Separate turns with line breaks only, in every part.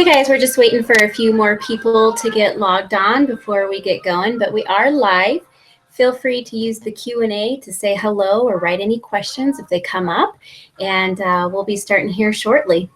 Hey guys, we're just waiting for a few more people to get logged on before we get going, but we are live. Feel free to use the Q&A to say hello or write any questions if they come up, and we'll be starting here shortly.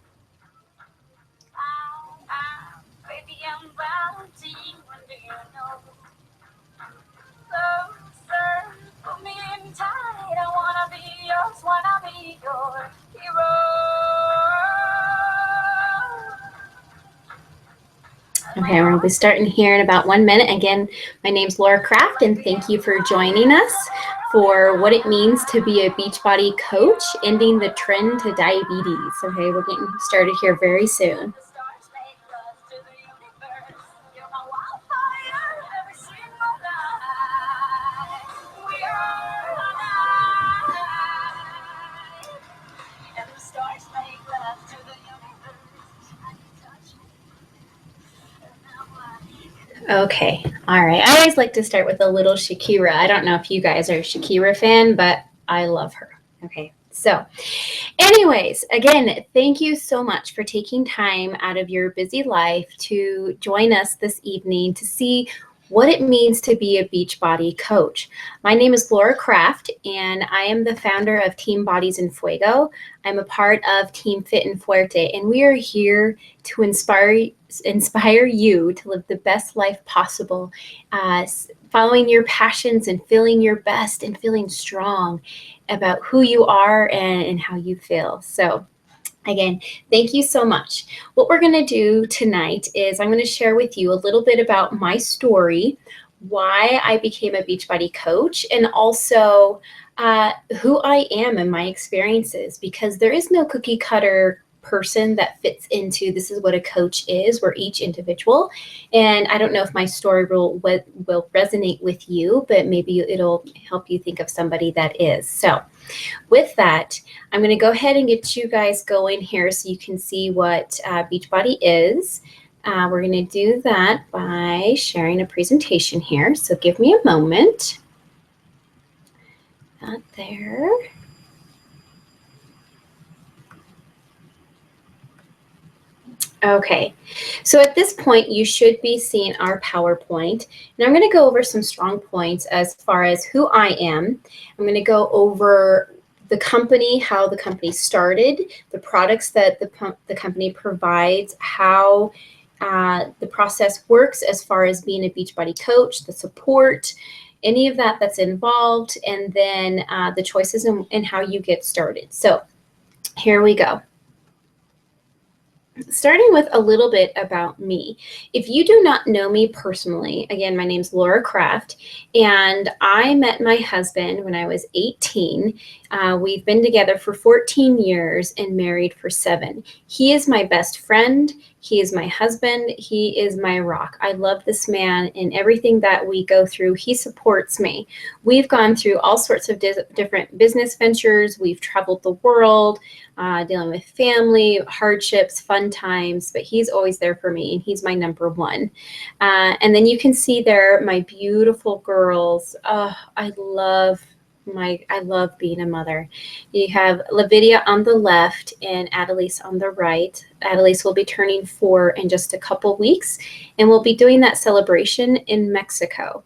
Okay, we're going to be starting here in about 1 minute. Again, my name's Laura Kraft, and thank you for joining us for what it means to be a Beachbody coach, ending the trend to diabetes. Okay, we're getting started here very soon. Okay, all right. I always like to start with a little Shakira. I don't know if you guys are a Shakira fan, but I love her. Okay, so anyways, again, thank you so much for taking time out of your busy life to join us this evening to see what it means to be a Beachbody coach. My name is Laura Kraft, and I am the founder of Team Bodies in Fuego. I'm a part of Team Fit and Fuerte, and we are here to inspire you to live the best life possible, following your passions and feeling your best and feeling strong about who you are and how you feel. So again, thank you so much. What we're going to do tonight is I'm going to share with you a little bit about my story, why I became a Beachbody coach, and also who I am and my experiences, because there is no cookie cutter person that fits into this is what a coach is. We're each individual, and I don't know if my story will resonate with you, but maybe it'll help you think of somebody that is. So with that, I'm going to go ahead and get you guys going here so you can see what Beachbody is. We're going to do that by sharing a presentation here. So give me a moment. Not there. Okay, so at this point, you should be seeing our PowerPoint, and I'm going to go over some strong points as far as who I am. I'm going to go over the company, how the company started, the products that the company provides, how the process works as far as being a Beachbody coach, the support, any of that that's involved, and then the choices and how you get started. So here we go. Starting with a little bit about me. If you do not know me personally, again, my name's Laura Kraft, and I met my husband when I was 18. We've been together for 14 years and married for 7. He is my best friend. He is my husband. He is my rock. I love this man, and everything that we go through, he supports me. We've gone through all sorts of different business ventures. We've traveled the world, dealing with family, hardships, fun times, but he's always there for me, and he's my number one. And then you can see there my beautiful girls. Oh, I love being a mother. You have Lavidia on the left and Adelise on the right. Adelise will be turning 4 in just a couple weeks, and we'll be doing that celebration in Mexico.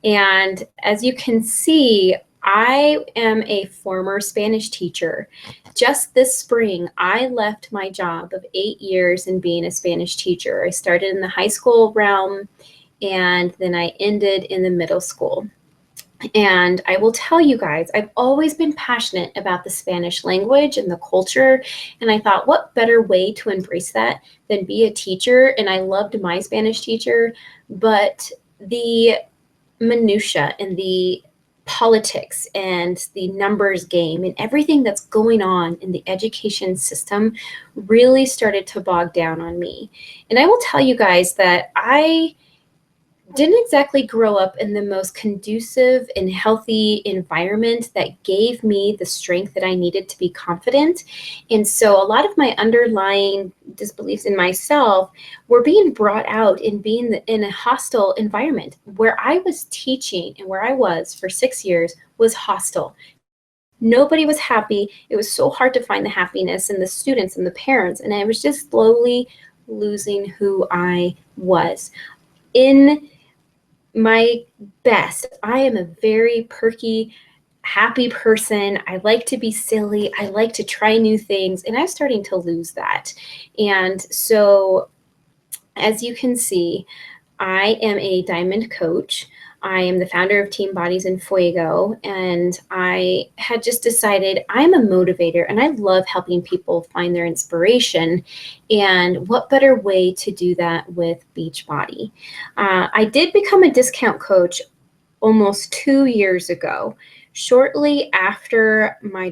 And as you can see, I am a former Spanish teacher. Just this spring, I left my job of 8 years in being a Spanish teacher. I started in the high school realm, and then I ended in the middle school. And I will tell you guys, I've always been passionate about the Spanish language and the culture. And I thought, what better way to embrace that than be a teacher? And I loved my Spanish teacher, but the minutia and the politics and the numbers game and everything that's going on in the education system really started to bog down on me. And I will tell you guys that I didn't exactly grow up in the most conducive and healthy environment that gave me the strength that I needed to be confident. And so a lot of my underlying disbeliefs in myself were being brought out in being in a hostile environment. Where I was teaching and where I was for 6 years was hostile. Nobody was happy. It was so hard to find the happiness in the students and the parents. And I was just slowly losing who I was. In my best, I am a very perky, happy person. I like to be silly. I like to try new things, and I'm starting to lose that. And so, as you can see, I am a diamond coach. I am the founder of Team Bodies and Fuego, and I had just decided I'm a motivator and I love helping people find their inspiration. And what better way to do that with Beachbody? I did become a discount coach almost 2 years ago. Shortly after my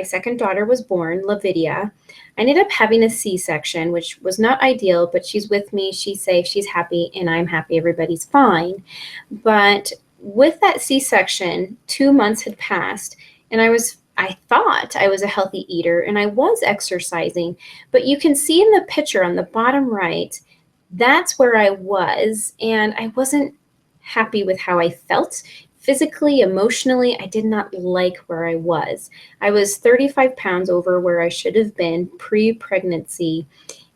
second daughter was born, Lavidia, I ended up having a C-section, which was not ideal, but she's with me, she's safe, she's happy, and I'm happy, everybody's fine. But with that C-section, 2 months had passed, and I thought I was a healthy eater, and I was exercising, but you can see in the picture on the bottom right, that's where I was, and I wasn't happy with how I felt. Physically, emotionally, I did not like where I was. I was 35 pounds over where I should have been pre-pregnancy,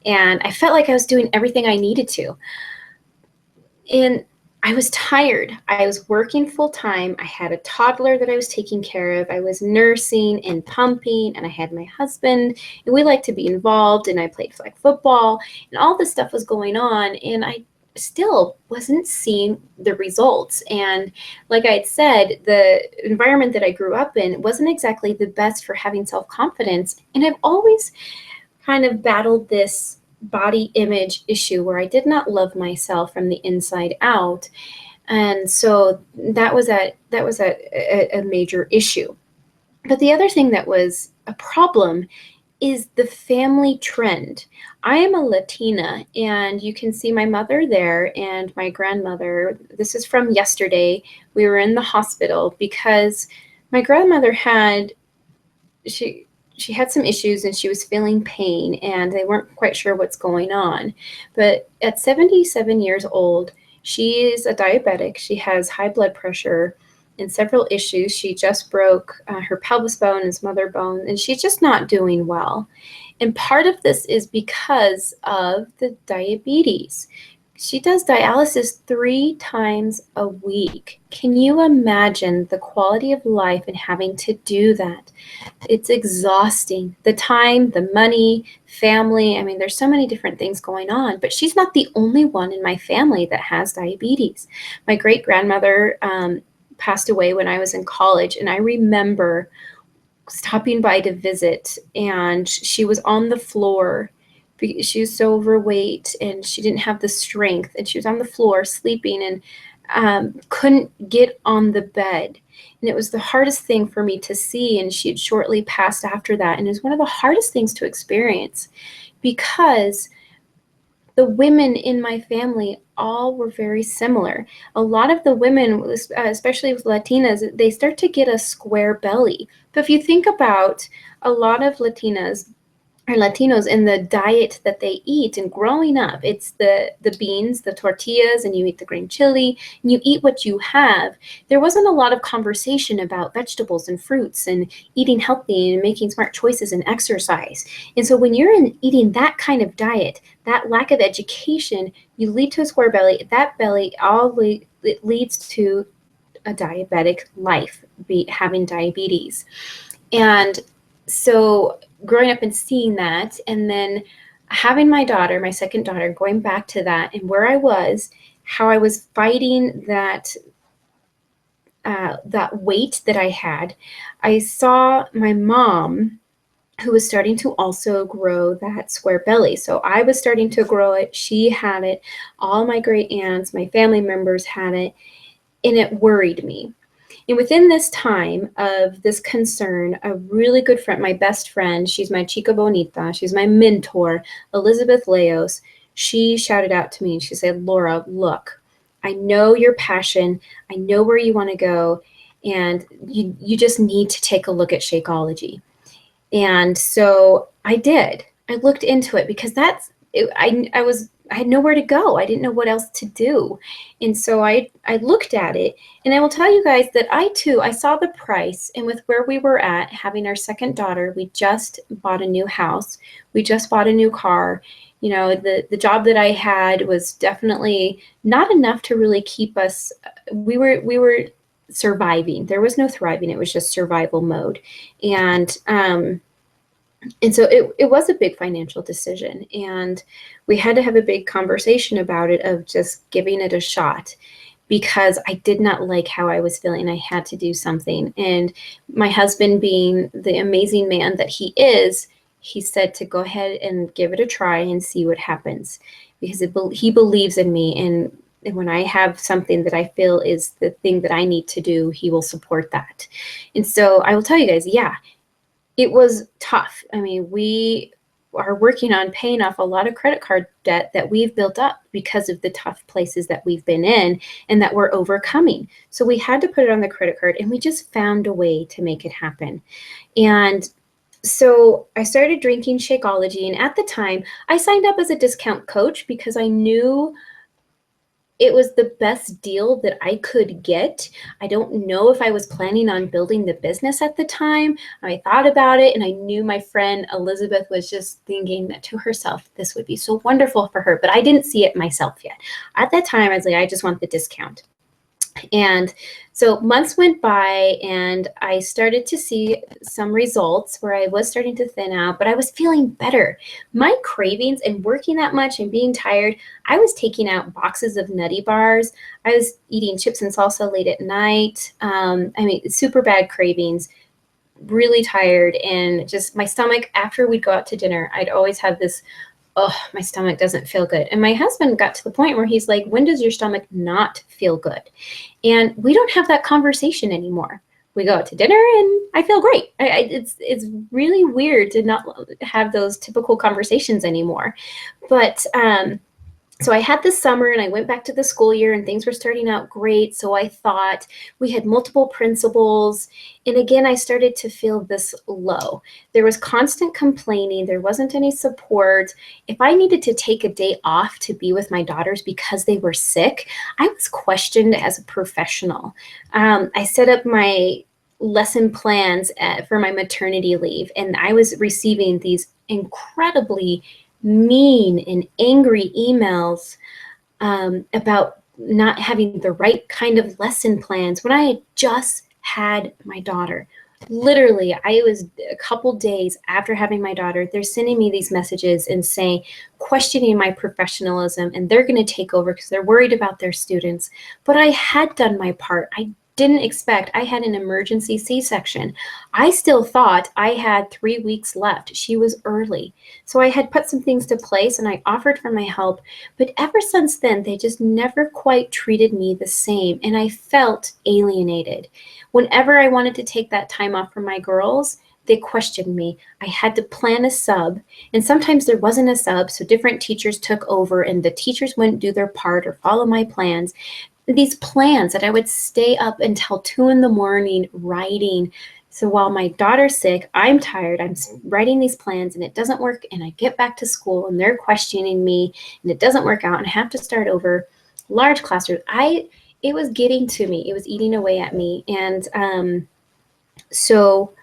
and I felt like I was doing everything I needed to. And I was tired. I was working full time. I had a toddler that I was taking care of. I was nursing and pumping, and I had my husband, and we like to be involved, and I played flag football, and all this stuff was going on, and I still wasn't seeing the results. And like I had said, the environment that I grew up in wasn't exactly the best for having self-confidence. And I've always kind of battled this body image issue where I did not love myself from the inside out. And so that was a major issue. But the other thing that was a problem is the family trend. I am a Latina, and you can see my mother there and my grandmother. This is from yesterday. We were in the hospital because my grandmother she had some issues and she was feeling pain, and they weren't quite sure what's going on. But at 77 years old, she is a diabetic. She has high blood pressure and several issues. She just broke her pelvis bone and some other bone, and she's just not doing well. And part of this is because of the diabetes. She does dialysis 3 times a week. Can you imagine the quality of life and having to do that? It's exhausting. The time, the money, family. I mean, there's so many different things going on, but she's not the only one in my family that has diabetes. My great-grandmother passed away when I was in college, and I remember stopping by to visit, and she was on the floor because she was so overweight and she didn't have the strength, and she was on the floor sleeping and couldn't get on the bed. And it was the hardest thing for me to see, and she had shortly passed after that, and it was one of the hardest things to experience because the women in my family all were very similar. A lot of the women, especially with Latinas, they start to get a square belly. But if you think about a lot of Latinas or Latinos in the diet that they eat and growing up, it's the beans, the tortillas, and you eat the green chili, and you eat what you have. There wasn't a lot of conversation about vegetables and fruits and eating healthy and making smart choices and exercise. And so when you're eating that kind of diet, that lack of education, you lead to a square belly. That belly it leads to a diabetic life, having diabetes. And so growing up and seeing that, and then having my daughter, my second daughter, going back to that and where I was, how I was fighting that weight that I had, I saw my mom, who was starting to also grow that square belly. So I was starting to grow it. She had it. All my great aunts, my family members had it, and it worried me. And within this time of this concern, a really good friend, my best friend, she's my chica bonita, she's my mentor, Elizabeth Leos, she shouted out to me and she said, Laura, look, I know your passion, I know where you want to go, and you just need to take a look at Shakeology. And so I did. I looked into it because I had nowhere to go. I didn't know what else to do. And so I looked at it, and I will tell you guys that I saw the price, and with where we were at, having our second daughter, we just bought a new house. We just bought a new car. The job that I had was definitely not enough to really keep us. We were surviving. There was no thriving. It was just survival mode. And so it was a big financial decision, and we had to have a big conversation about it, of just giving it a shot, because I did not like how I was feeling. I had to do something. And my husband, being the amazing man that he is, he said to go ahead and give it a try and see what happens, because he believes in me. And when I have something that I feel is the thing that I need to do, he will support that. And so I will tell you guys, yeah, it was tough. I mean, we are working on paying off a lot of credit card debt that we've built up because of the tough places that we've been in and that we're overcoming. So we had to put it on the credit card, and we just found a way to make it happen. And so I started drinking Shakeology, and at the time I signed up as a discount coach because I knew it was the best deal that I could get. I don't know if I was planning on building the business at the time. I thought about it, and I knew my friend Elizabeth was just thinking that to herself, this would be so wonderful for her, but I didn't see it myself yet. At that time, I was like, I just want the discount. And so months went by, and I started to see some results where I was starting to thin out, but I was feeling better. My cravings and working that much and being tired, I was taking out boxes of nutty bars. I was eating chips and salsa late at night. Super bad cravings, really tired, and just my stomach, after we'd go out to dinner, I'd always have this, oh, my stomach doesn't feel good. And my husband got to the point where he's like, when does your stomach not feel good? And we don't have that conversation anymore. We go out to dinner and I feel great. It's really weird to not have those typical conversations anymore. But so I had this summer, and I went back to the school year, and things were starting out great. So I thought, we had multiple principals. And again, I started to feel this low. There was constant complaining. There wasn't any support. If I needed to take a day off to be with my daughters because they were sick, I was questioned as a professional. I set up my lesson plans for my maternity leave, and I was receiving these incredibly mean and angry emails about not having the right kind of lesson plans when I had just had my daughter. Literally, I was a couple days after having my daughter, they're sending me these messages and saying, questioning my professionalism, and they're going to take over because they're worried about their students. But I had done my part. I didn't expect. I had an emergency C-section. I still thought I had 3 weeks left. She was early. So I had put some things to place, and I offered for my help. But ever since then, they just never quite treated me the same. And I felt alienated. Whenever I wanted to take that time off for my girls, they questioned me. I had to plan a sub, and sometimes there wasn't a sub, so different teachers took over, and the teachers wouldn't do their part or follow my plans. These plans that I would stay up until 2 a.m. writing. So while my daughter's sick, I'm tired, I'm writing these plans, and it doesn't work, and I get back to school, and they're questioning me, and it doesn't work out, and I have to start over. Large classrooms. It was getting to me. It was eating away at me. And so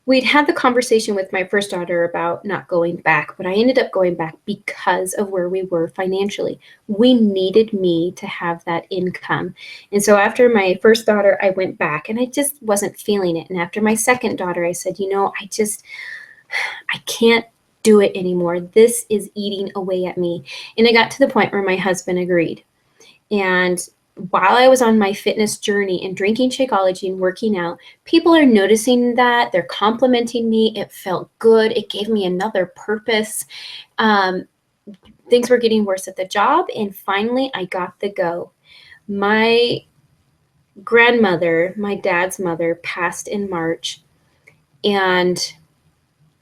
we'd had the conversation with my first daughter about not going back, but I ended up going back because of where we were financially. We needed me to have that income. And so after my first daughter, I went back, and I just wasn't feeling it. And after my second daughter, I said, I can't do it anymore. This is eating away at me. And it got to the point where my husband agreed. And while I was on my fitness journey and drinking Shakeology and working out, people are noticing that. They're complimenting me. It felt good. It gave me another purpose. Things were getting worse at the job, and finally I got the go. My grandmother, my dad's mother, passed in March, and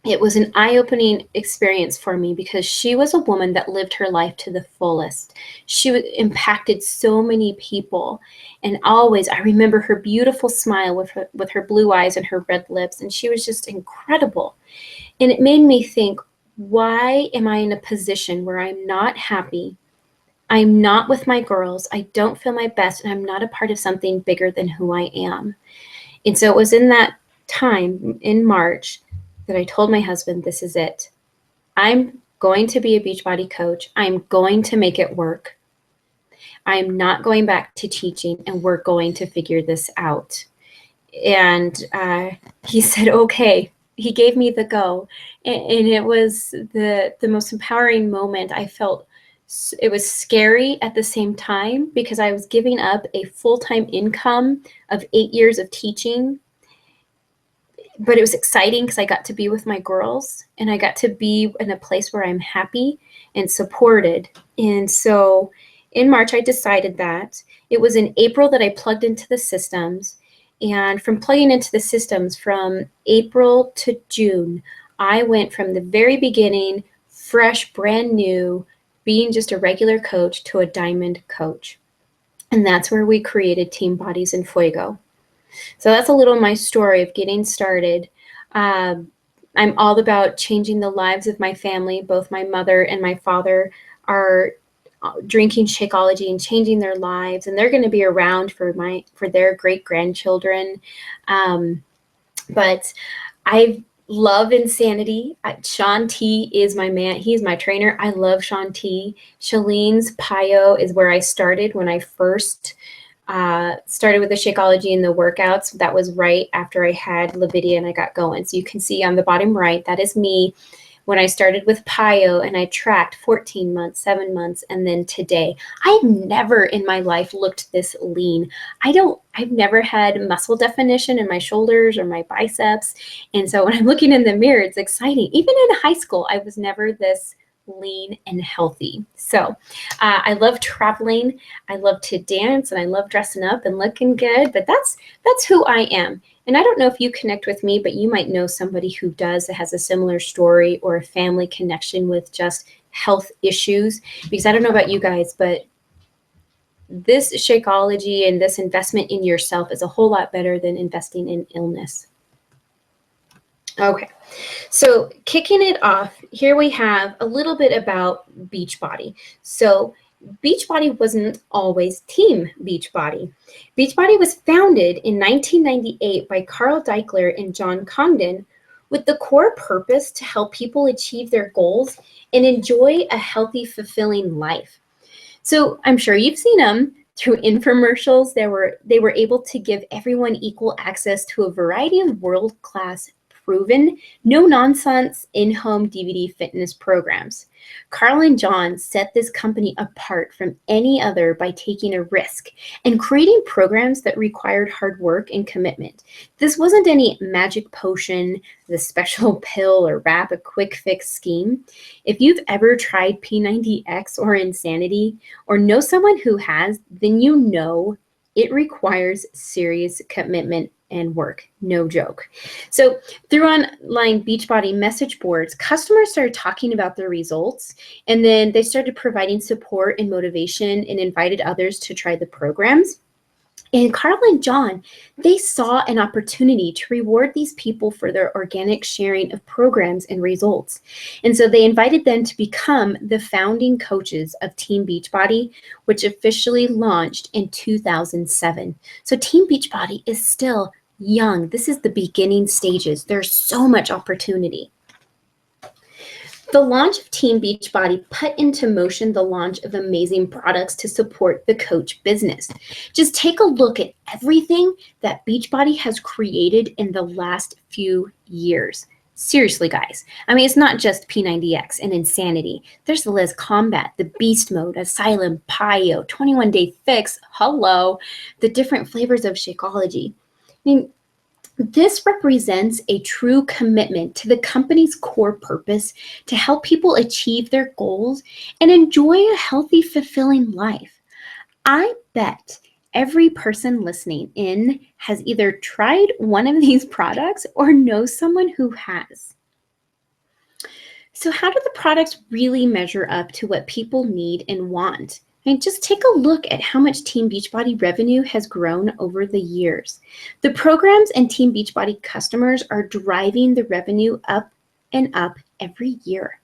it was an eye-opening experience for me because she was a woman that lived her life to the fullest. She impacted so many people. And always, I remember her beautiful smile with her blue eyes and her red lips. And she was just incredible. And it made me think, why am I in a position where I'm not happy? I'm not with my girls. I don't feel my best, and I'm not a part of something bigger than who I am. And so it was in that time in March that I told my husband, this is it. I'm going to be a Beachbody coach. I'm going to make it work. I'm not going back to teaching, and we're going to figure this out. And he said, okay. He gave me the go. And it was the most empowering moment. I felt it was scary at the same time because I was giving up a full-time income of 8 years of teaching. But it was exciting because I got to be with my girls, and I got to be in a place where I'm happy and supported. And so in March, I decided that. It was in April that I plugged into the systems. And from plugging into the systems from April to June, I went from the very beginning, fresh, brand new, being just a regular coach to a diamond coach. And that's where we created Team Bodies and Fuego. So that's a little my story of getting started. I'm all about changing the lives of my family. Both my mother and my father are drinking Shakeology and changing their lives, and they're going to be around for their great grandchildren. But I love Insanity. Sean T is my man. He's my trainer. I love Sean T. Shalene's Pio is where I started when I first started with the Shakeology and the workouts. That was right after I had Lividia and I got going. So you can see on the bottom right, that is me when I started with Pio, and I tracked 14 months, 7 months, and then today. I've never in my life looked this lean. I've never had muscle definition in my shoulders or my biceps. And so when I'm looking in the mirror, it's exciting. Even in high school, I was never this lean and healthy. So I love traveling. I love to dance, and I love dressing up and looking good, but that's who I am. And I don't know if you connect with me, but you might know somebody who does, that has a similar story or a family connection with just health issues. Because I don't know about you guys, but this Shakeology and this investment in yourself is a whole lot better than investing in illness. Okay, so kicking it off, here we have a little bit about Beachbody. So Beachbody wasn't always Team Beachbody. Beachbody was founded in 1998 by Carl Deichler and John Congdon with the core purpose to help people achieve their goals and enjoy a healthy, fulfilling life. So I'm sure you've seen them through infomercials. They were able to give everyone equal access to a variety of world-class, proven, no-nonsense, in-home DVD fitness programs. Carl and John set this company apart from any other by taking a risk and creating programs that required hard work and commitment. This wasn't any magic potion, the special pill, or a quick fix scheme. If you've ever tried P90X or Insanity, or know someone who has, then you know it requires serious commitment and work, no joke. So through online Beachbody message boards, customers started talking about their results, and then they started providing support and motivation and invited others to try the programs. And Carl and John, they saw an opportunity to reward these people for their organic sharing of programs and results. And so they invited them to become the founding coaches of Team Beachbody, which officially launched in 2007. So Team Beachbody is still young. This is the beginning stages. There's so much opportunity. The launch of Team Beachbody put into motion the launch of amazing products to support the coach business. Just take a look at everything that Beachbody has created in the last few years. Seriously, guys. I mean, it's not just P90X and Insanity. There's the Liz Combat, the Beast Mode, Asylum, Pio, 21-Day Fix, hello, the different flavors of Shakeology. I mean, this represents a true commitment to the company's core purpose to help people achieve their goals and enjoy a healthy, fulfilling life. I bet every person listening in has either tried one of these products or knows someone who has. So how do the products really measure up to what people need and want? And just take a look at how much Team Beachbody revenue has grown over the years. The programs and Team Beachbody customers are driving the revenue up and up every year.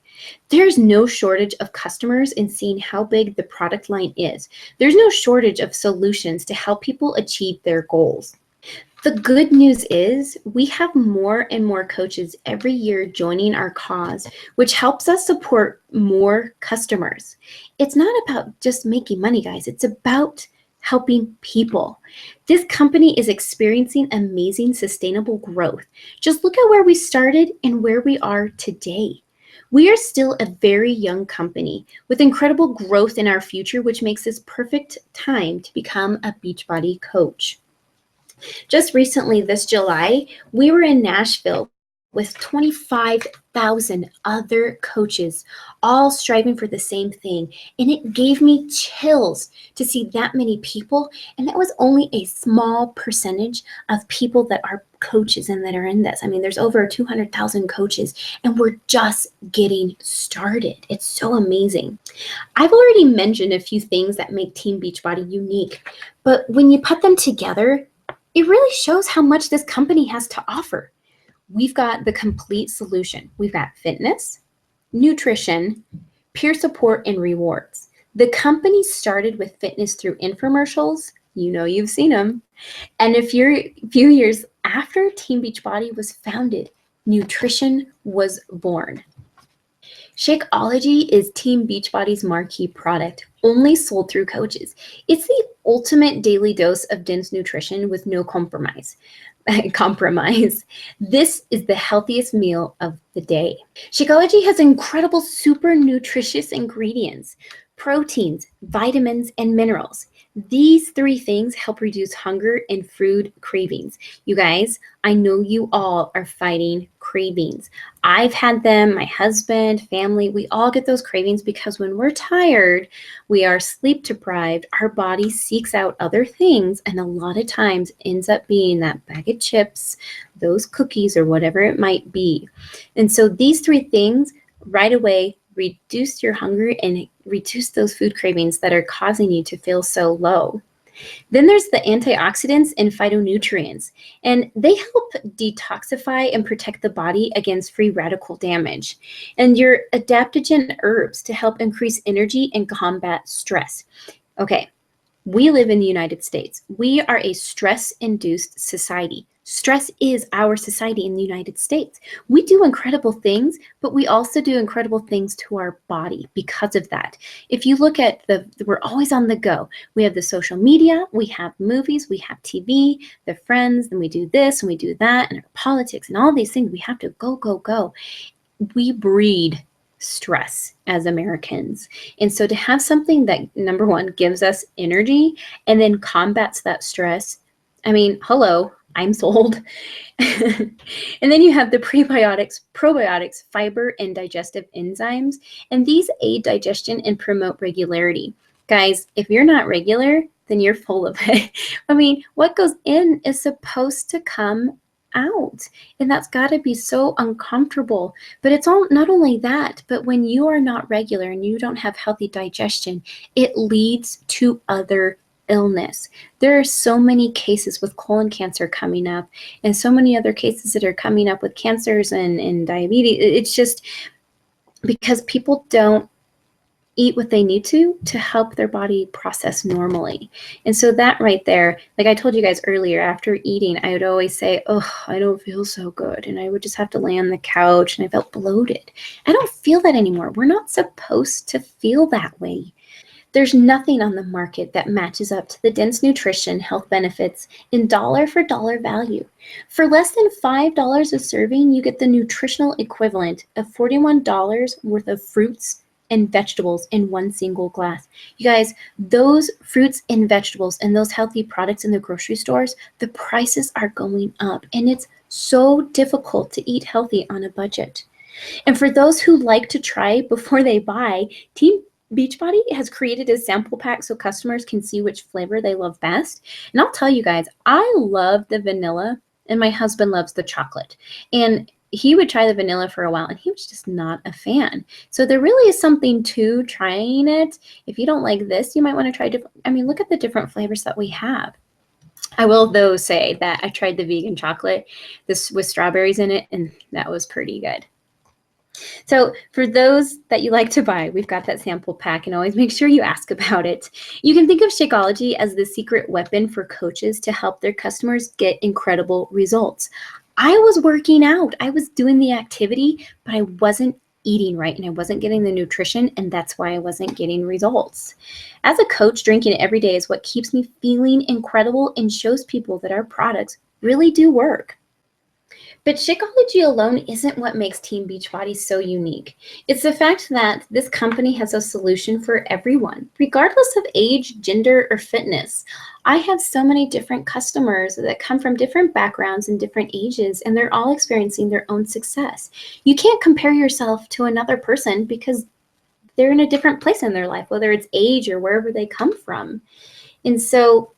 There's no shortage of customers in seeing how big the product line is. There's no shortage of solutions to help people achieve their goals. The good news is we have more and more coaches every year joining our cause, which helps us support more customers. It's not about just making money, guys. It's about helping people. This company is experiencing amazing sustainable growth. Just look at where we started and where we are today. We are still a very young company with incredible growth in our future, which makes this perfect time to become a Beachbody coach. Just recently, this July, we were in Nashville with 25,000 other coaches, all striving for the same thing. And it gave me chills to see that many people. And that was only a small percentage of people that are coaches and that are in this. I mean, there's over 200,000 coaches, and we're just getting started. It's so amazing. I've already mentioned a few things that make Team Beachbody unique, but when you put them together, it really shows how much this company has to offer. We've got the complete solution. We've got fitness, nutrition, peer support, and rewards. The company started with fitness through infomercials. You know, you've seen them. And a few years after Team Beachbody was founded, nutrition was born. Shakeology is Team Beachbody's marquee product, only sold through coaches. It's the ultimate daily dose of dense nutrition with no compromise. This is the healthiest meal of the day. Shakeology has incredible super nutritious ingredients, proteins, vitamins, and minerals. These three things help reduce hunger and food cravings. You guys, I know you all are fighting cravings. I've had them, my husband, family, we all get those cravings because when we're tired, we are sleep deprived, our body seeks out other things, and a lot of times ends up being that bag of chips, those cookies, or whatever it might be. And so these three things right away reduce your hunger and reduce those food cravings that are causing you to feel so low. Then there's the antioxidants and phytonutrients, and they help detoxify and protect the body against free radical damage. And your adaptogen herbs to help increase energy and combat stress. Okay, we live in the United States. We are a stress-induced society. Stress is our society in the United States. We do incredible things, but we also do incredible things to our body because of that. If you look at we're always on the go. We have the social media, we have movies, we have TV, the friends, and we do this and we do that, and our politics and all these things. We have to go, go, go. We breed stress as Americans. And so to have something that, number one, gives us energy and then combats that stress, I mean, hello, I'm sold. And then you have the prebiotics, probiotics, fiber, and digestive enzymes. And these aid digestion and promote regularity. Guys, if you're not regular, then you're full of it. I mean, what goes in is supposed to come out, and that's got to be so uncomfortable. But it's not only that, but when you are not regular and you don't have healthy digestion, it leads to other illness. There are so many cases with colon cancer coming up, and so many other cases that are coming up with cancers and diabetes. It's just because people don't eat what they need to help their body process normally. And so that right there, like I told you guys earlier, after eating, I would always say, oh, I don't feel so good. And I would just have to lay on the couch and I felt bloated. I don't feel that anymore. We're not supposed to feel that way. There's nothing on the market that matches up to the dense nutrition, health benefits, and dollar for dollar value. For less than $5 a serving, you get the nutritional equivalent of $41 worth of fruits and vegetables in one single glass. You guys, those fruits and vegetables and those healthy products in the grocery stores, the prices are going up, and it's so difficult to eat healthy on a budget. And for those who like to try before they buy, Team Beachbody has created a sample pack so customers can see which flavor they love best. And I'll tell you guys, I love the vanilla, and my husband loves the chocolate. And he would try the vanilla for a while, and he was just not a fan. So there really is something to trying it. If you don't like this, you might want to try different. I mean, look at the different flavors that we have. I will, though, say that I tried the vegan chocolate, this with strawberries in it, and that was pretty good. So for those that you like to buy, we've got that sample pack, and always make sure you ask about it. You can think of Shakeology as the secret weapon for coaches to help their customers get incredible results. I was working out, I was doing the activity, but I wasn't eating right and I wasn't getting the nutrition, and that's why I wasn't getting results. As a coach, drinking it every day is what keeps me feeling incredible and shows people that our products really do work. But Shakeology alone isn't what makes Team Beachbody so unique. It's the fact that this company has a solution for everyone, regardless of age, gender, or fitness. I have so many different customers that come from different backgrounds and different ages, and they're all experiencing their own success. You can't compare yourself to another person because they're in a different place in their life, whether it's age or wherever they come from. And so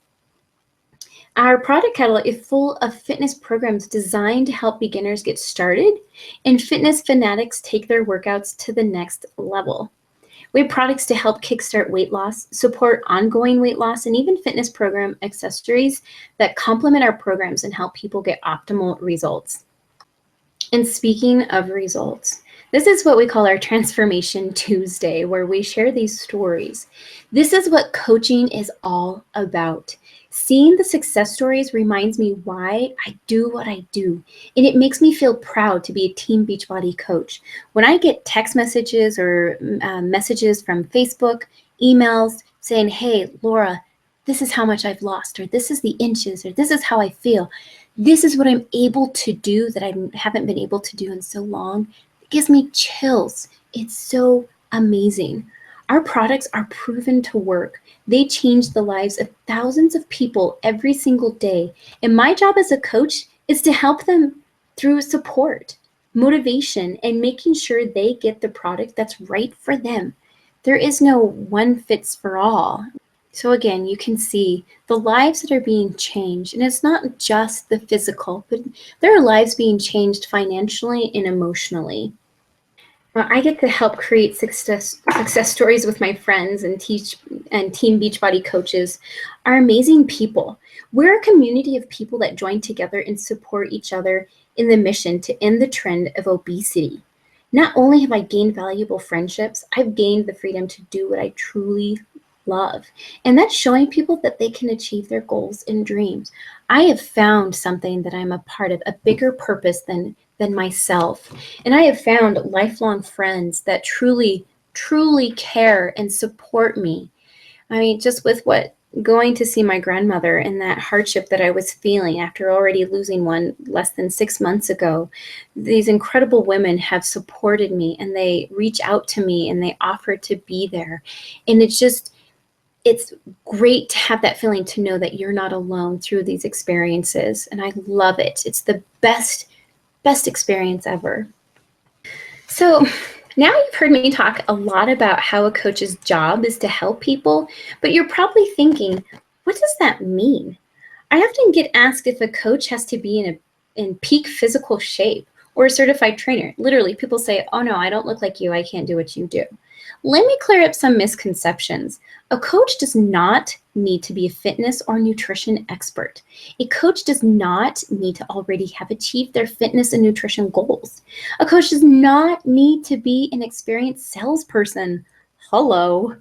our product catalog is full of fitness programs designed to help beginners get started and fitness fanatics take their workouts to the next level. We have products to help kickstart weight loss, support ongoing weight loss, and even fitness program accessories that complement our programs and help people get optimal results. And speaking of results, this is what we call our Transformation Tuesday, where we share these stories. This is what coaching is all about. Seeing the success stories reminds me why I do what I do, and it makes me feel proud to be a Team Beachbody coach. When I get text messages or messages from Facebook, emails saying, hey, Laura, this is how much I've lost, or this is the inches, or this is how I feel. This is what I'm able to do that I haven't been able to do in so long. It gives me chills. It's so amazing. Our products are proven to work. They change the lives of thousands of people every single day. And my job as a coach is to help them through support, motivation, and making sure they get the product that's right for them. There is no one fits for all. So again, you can see the lives that are being changed, and it's not just the physical, but there are lives being changed financially and emotionally. Well, I get to help create success stories with my friends and Team Beachbody coaches are amazing people. We're a community of people that join together and support each other in the mission to end the trend of obesity. Not only have I gained valuable friendships, I've gained the freedom to do what I truly love. And that's showing people that they can achieve their goals and dreams. I have found something that I'm a part of, a bigger purpose than myself. And I have found lifelong friends that truly, truly care and support me. I mean, just with going to see my grandmother and that hardship that I was feeling after already losing one less than 6 months ago, these incredible women have supported me, and they reach out to me and they offer to be there. And it's great to have that feeling to know that you're not alone through these experiences. And I love it. It's the best experience ever. So now you've heard me talk a lot about how a coach's job is to help people, but you're probably thinking, what does that mean? I often get asked if a coach has to be in peak physical shape or a certified trainer. Literally, people say, oh no, I don't look like you. I can't do what you do. Let me clear up some misconceptions. A coach does not need to be a fitness or nutrition expert. A coach does not need to already have achieved their fitness and nutrition goals. A coach does not need to be an experienced salesperson. Hello.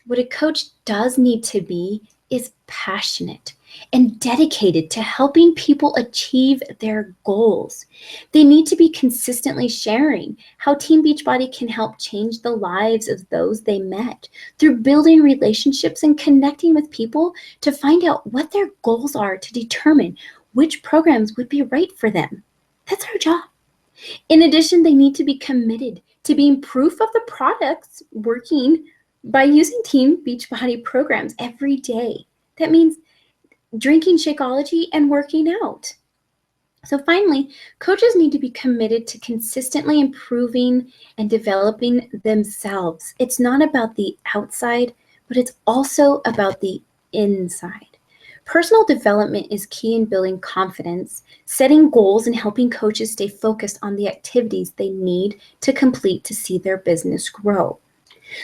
What a coach does need to be is passionate and dedicated to helping people achieve their goals. They need to be consistently sharing how Team Beachbody can help change the lives of those they met through building relationships and connecting with people to find out what their goals are to determine which programs would be right for them. That's our job. In addition, they need to be committed to being proof of the products working by using Team Beachbody programs every day. That means drinking Shakeology and working out. So finally, coaches need to be committed to consistently improving and developing themselves. It's not about the outside, but it's also about the inside. Personal development is key in building confidence, setting goals, and helping coaches stay focused on the activities they need to complete to see their business grow.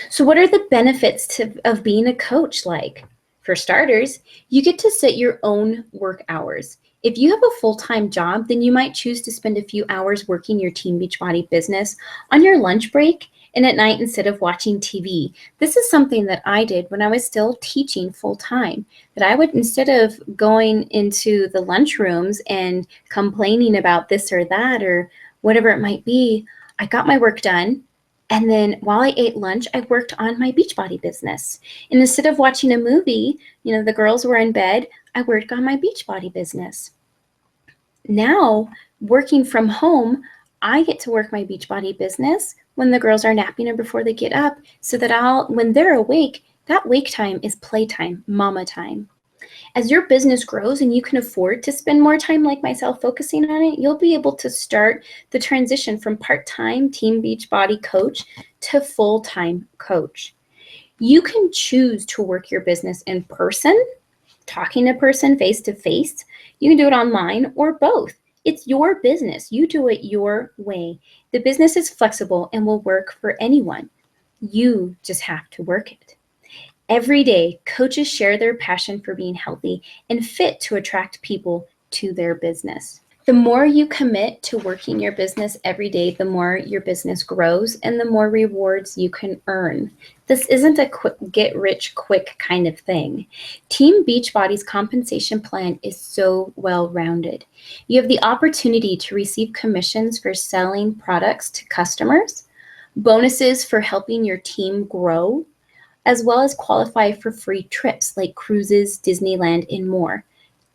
So what are the benefits of being a coach like? For starters, you get to set your own work hours. If you have a full-time job, then you might choose to spend a few hours working your Team Beachbody business on your lunch break and at night instead of watching TV. This is something that I did when I was still teaching full-time, that I would, instead of going into the lunchrooms and complaining about this or that or whatever it might be, I got my work done. And then while I ate lunch, I worked on my Beachbody business. And instead of watching a movie, the girls were in bed, I worked on my Beachbody business. Now, working from home, I get to work my Beachbody business when the girls are napping or before they get up, so that when they're awake, that wake time is playtime, mama time. As your business grows and you can afford to spend more time like myself focusing on it, you'll be able to start the transition from part-time Team Beachbody coach to full-time coach. You can choose to work your business in person, talking to person face to face. You can do it online or both. It's your business. You do it your way. The business is flexible and will work for anyone. You just have to work it. Every day, coaches share their passion for being healthy and fit to attract people to their business. The more you commit to working your business every day, the more your business grows and the more rewards you can earn. This isn't a quick get-rich-quick kind of thing. Team Beachbody's compensation plan is so well-rounded. You have the opportunity to receive commissions for selling products to customers, bonuses for helping your team grow, as well as qualify for free trips like cruises, Disneyland, and more.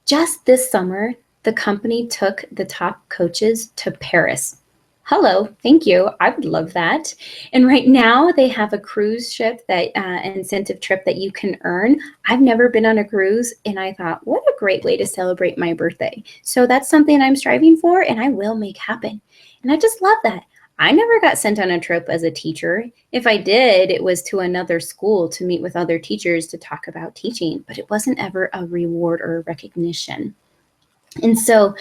Just this summer, the company took the top coaches to Paris. Hello, thank you. I would love that. And right now they have a cruise ship, that incentive trip that you can earn. I've never been on a cruise, and I thought, what a great way to celebrate my birthday. So that's something I'm striving for, and I will make happen. And I just love that. I never got sent on a trip as a teacher. If I did, it was to another school to meet with other teachers to talk about teaching, but it wasn't ever a reward or a recognition. And so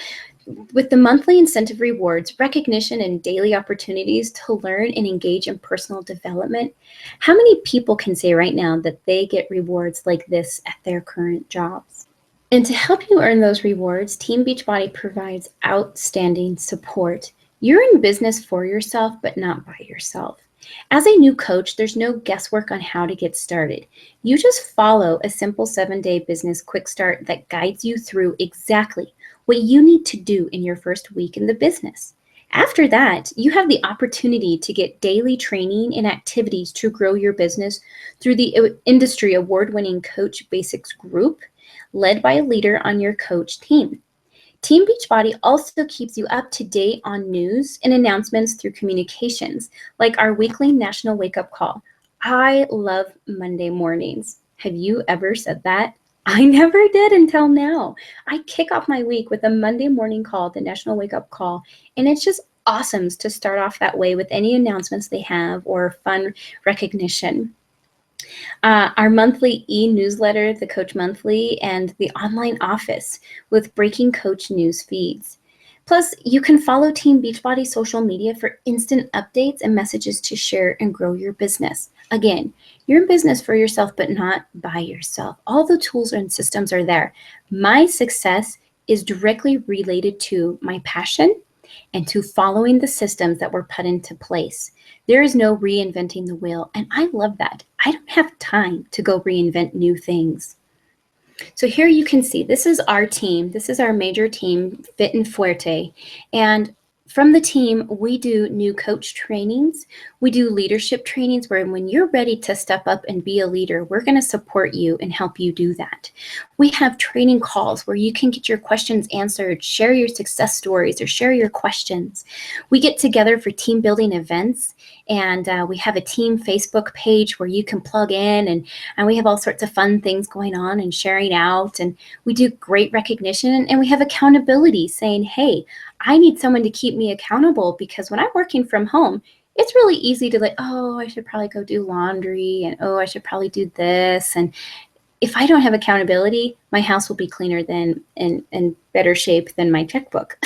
with the monthly incentive rewards, recognition, and daily opportunities to learn and engage in personal development, how many people can say right now that they get rewards like this at their current jobs? And to help you earn those rewards, Team Beachbody provides outstanding support. You're in business for yourself, but not by yourself. As a new coach, there's no guesswork on how to get started. You just follow a simple 7-day business quick start that guides you through exactly what you need to do in your first week in the business. After that, you have the opportunity to get daily training and activities to grow your business through the industry award-winning Coach Basics group, led by a leader on your coach team. Team Beachbody also keeps you up to date on news and announcements through communications, like our weekly National Wake Up Call. I love Monday mornings. Have you ever said that? I never did until now. I kick off my week with a Monday morning call, the National Wake Up Call, and it's just awesome to start off that way with any announcements they have or fun recognition. Our monthly e-newsletter, the Coach Monthly, and the online office with breaking coach news feeds. Plus, you can follow Team Beachbody social media for instant updates and messages to share and grow your business. Again, you're in business for yourself, but not by yourself. All the tools and systems are there. My success is directly related to my passion and to following the systems that were put into place. There is no reinventing the wheel, and I love that. I don't have time to go reinvent new things. So here you can see, this is our team. This is our major team, Fit and Fuerte. And from the team, we do new coach trainings. We do leadership trainings where when you're ready to step up and be a leader, we're going to support you and help you do that. We have training calls where you can get your questions answered, share your success stories, or share your questions. We get together for team building events, and we have a team Facebook page where you can plug in, and we have all sorts of fun things going on and sharing out. And we do great recognition, and we have accountability, saying, hey, I need someone to keep me accountable, because when I'm working from home, it's really easy to oh, I should probably go do laundry, and oh, I should probably do this. And if I don't have accountability, my house will be cleaner than in better shape than my checkbook.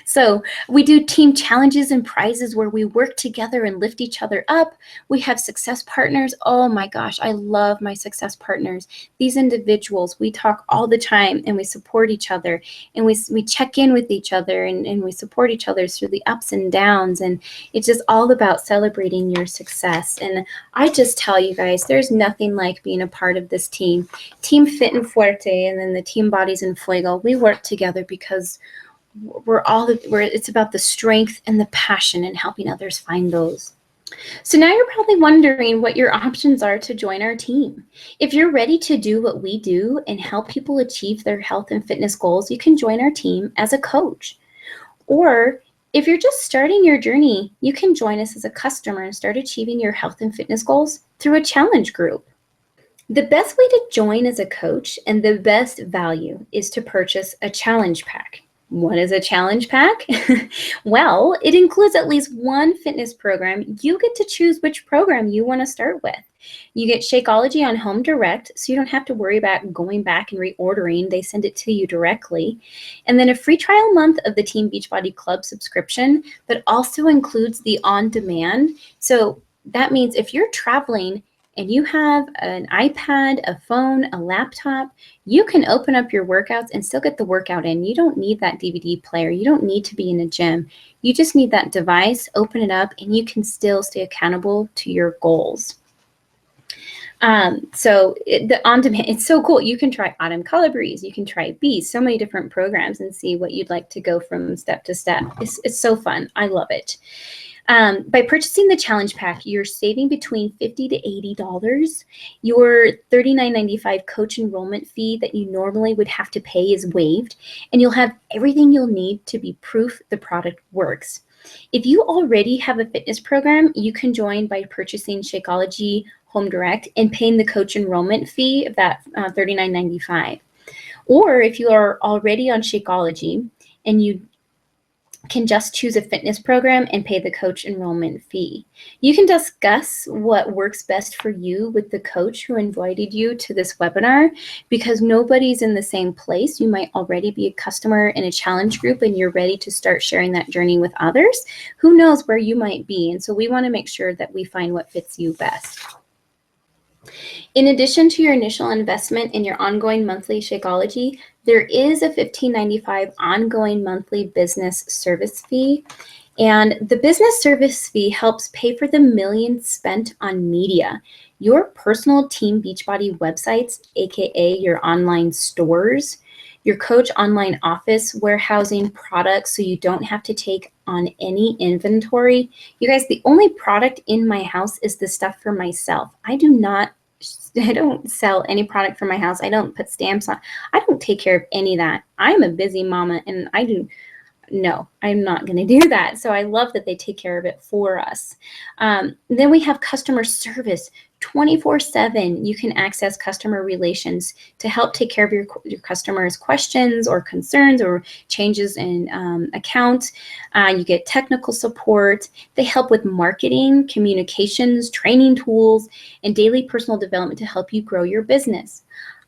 So we do team challenges and prizes where we work together and lift each other up. We have success partners. Oh my gosh, I love my success partners. These individuals, we talk all the time and we support each other, and we check in with each other, and we support each other through the ups and downs. And it's just all about celebrating your success. And I just tell you guys, there's nothing like being a part of this team. Team Fit and Fuerte, and then the Team Bodies and Fuego, we work together because it's about the strength and the passion and helping others find those. So now you're probably wondering what your options are to join our team. If you're ready to do what we do and help people achieve their health and fitness goals, you can join our team as a coach. Or if you're just starting your journey, you can join us as a customer and start achieving your health and fitness goals through a challenge group. The best way to join as a coach and the best value is to purchase a challenge pack. What is a challenge pack? Well, it includes at least one fitness program. You get to choose which program you want to start with. You get Shakeology on Home Direct, so you don't have to worry about going back and reordering. They send it to you directly. And then a free trial month of the Team Beachbody Club subscription that also includes the on-demand. So that means if you're traveling and you have an iPad, a phone, a laptop, you can open up your workouts and still get the workout in. You don't need that DVD player. You don't need to be in a gym. You just need that device, open it up, and you can still stay accountable to your goals. The on-demand, it's so cool. You can try Autumn Calabrese, you can try Beast, so many different programs, and see what you'd like to go from step to step. It's so fun. I love it. By purchasing the challenge pack, you're saving between $50 to $80. Your $39.95 coach enrollment fee that you normally would have to pay is waived, and you'll have everything you'll need to be proof the product works. If you already have a fitness program, you can join by purchasing Shakeology Home Direct and paying the coach enrollment fee of that $39.95. Or if you are already on Shakeology and you can just choose a fitness program and pay the coach enrollment fee. You can discuss what works best for you with the coach who invited you to this webinar, because nobody's in the same place. You might already be a customer in a challenge group and you're ready to start sharing that journey with others. Who knows where you might be? And so we want to make sure that we find what fits you best. In addition to your initial investment in your ongoing monthly Shakeology, there is a $15.95 ongoing monthly business service fee. And the business service fee helps pay for the millions spent on media. Your personal Team Beachbody websites, aka your online stores, your coach online office warehousing products so you don't have to take on any inventory. You guys, the only product in my house is the stuff for myself. I don't sell any product for my house. I don't put stamps on. I don't take care of any of that. I'm a busy mama, and no, I'm not going to do that. So I love that they take care of it for us. Then we have customer service 24/7. You can access customer relations to help take care of your customers' questions or concerns or changes in accounts. You get technical support. They help with marketing, communications, training tools, and daily personal development to help you grow your business.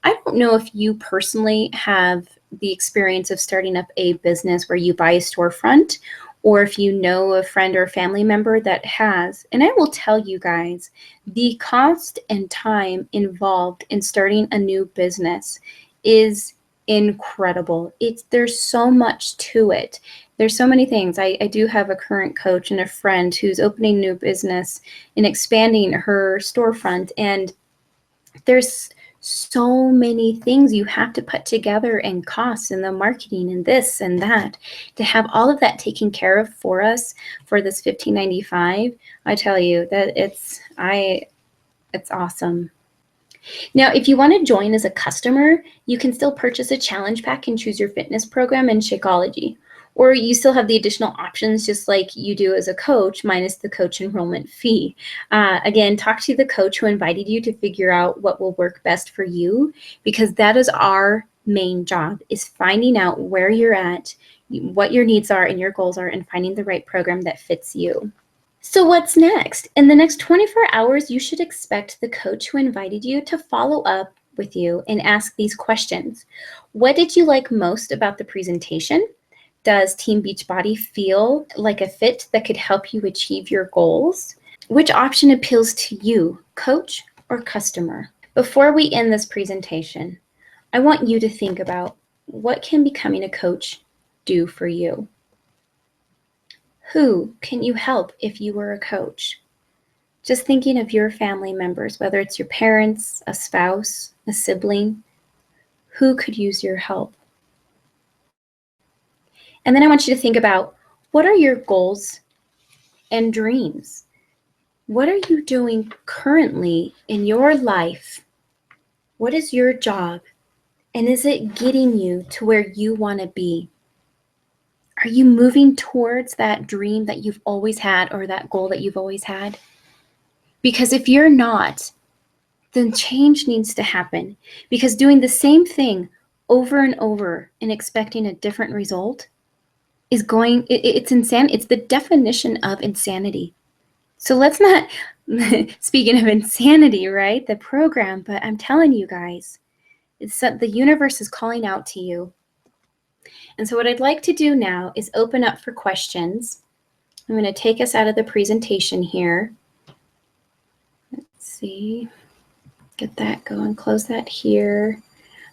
I don't know if you personally have the experience of starting up a business where you buy a storefront, or if you know a friend or a family member that has. And I will tell you guys, the cost and time involved in starting a new business is incredible. There's so much to it. There's so many things. I do have a current coach and a friend who's opening new business and expanding her storefront, and there's so many things you have to put together, and costs and the marketing and this and that, to have all of that taken care of for us for this $15.95. I tell you that it's awesome. Now, if you want to join as a customer, you can still purchase a challenge pack and choose your fitness program and Shakeology. Or you still have the additional options just like you do as a coach, minus the coach enrollment fee. Again, talk to the coach who invited you to figure out what will work best for you, because that is our main job, is finding out where you're at, what your needs are and your goals are, and finding the right program that fits you. So what's next? In the next 24 hours, you should expect the coach who invited you to follow up with you and ask these questions. What did you like most about the presentation? does Team Beachbody feel like a fit that could help you achieve your goals? Which option appeals to you, coach or customer? Before we end this presentation, I want you to think about, what can becoming a coach do for you? Who can you help if you were a coach? Just thinking of your family members, whether it's your parents, a spouse, a sibling, who could use your help? And then I want you to think about, what are your goals and dreams? What are you doing currently in your life? What is your job? And is it getting you to where you want to be? Are you moving towards that dream that you've always had, or that goal that you've always had? Because if you're not, then change needs to happen. Because doing the same thing over and over and expecting a different result is it's insane. It's the definition of insanity. So let's not, speaking of insanity, right? The program, but I'm telling you guys, it's that the universe is calling out to you. And so what I'd like to do now is open up for questions. I'm going to take us out of the presentation here. Let's see, get that going, close that here.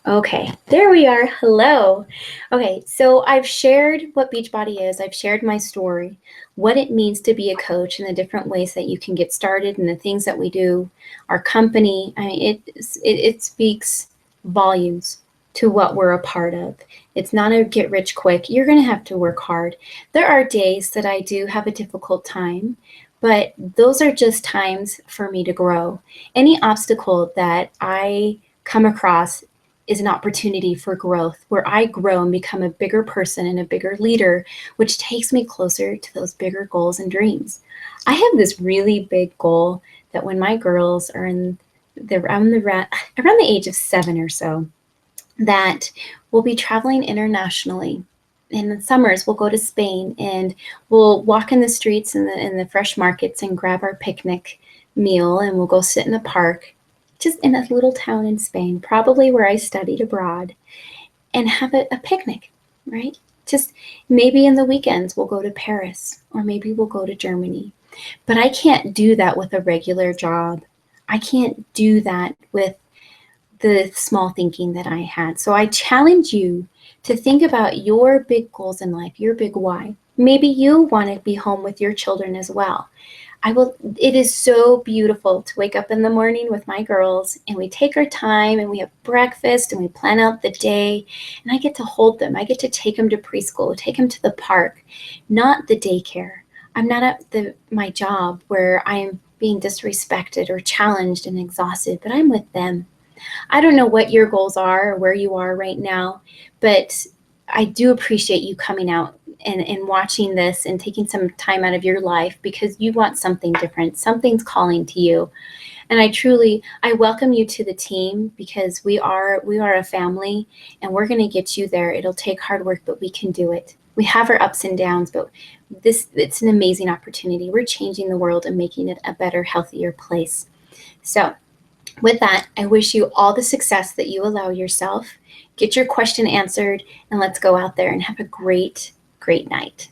Okay, there we are. Hello. Okay, so I've shared what Beachbody is. I've shared my story, what it means to be a coach, and the different ways that you can get started, and the things that we do, our company. I mean, it speaks volumes to what we're a part of. It's not a get rich quick. You're going to have to work hard. There are days that I do have a difficult time, but those are just times for me to grow. Any obstacle that I come across is an opportunity for growth, where I grow and become a bigger person and a bigger leader, which takes me closer to those bigger goals and dreams. I have this really big goal that when my girls are around the age of 7 or so, that we'll be traveling internationally. In the summers, we'll go to Spain and we'll walk in the streets in the fresh markets and grab our picnic meal, and we'll go sit in a park just in a little town in Spain, probably where I studied abroad, and have a picnic, right? Just maybe in the weekends we'll go to Paris, or maybe we'll go to Germany. But I can't do that with a regular job. I can't do that with the small thinking that I had. So I challenge you to think about your big goals in life, your big why. Maybe you want to be home with your children as well. It is so beautiful to wake up in the morning with my girls, and we take our time and we have breakfast and we plan out the day, and I get to hold them. I get to take them to preschool, take them to the park, not the daycare. I'm not at my job where I'm being disrespected or challenged and exhausted, but I'm with them. I don't know what your goals are or where you are right now, but I do appreciate you coming out and watching this and taking some time out of your life, because you want something different. Something's calling to you. And I welcome you to the team, because we are a family, and we're going to get you there. It'll take hard work, but we can do it. We have our ups and downs, but it's an amazing opportunity. We're changing the world and making it a better, healthier place. So with that, I wish you all the success that you allow yourself. Get your question answered, and let's go out there and have a great night.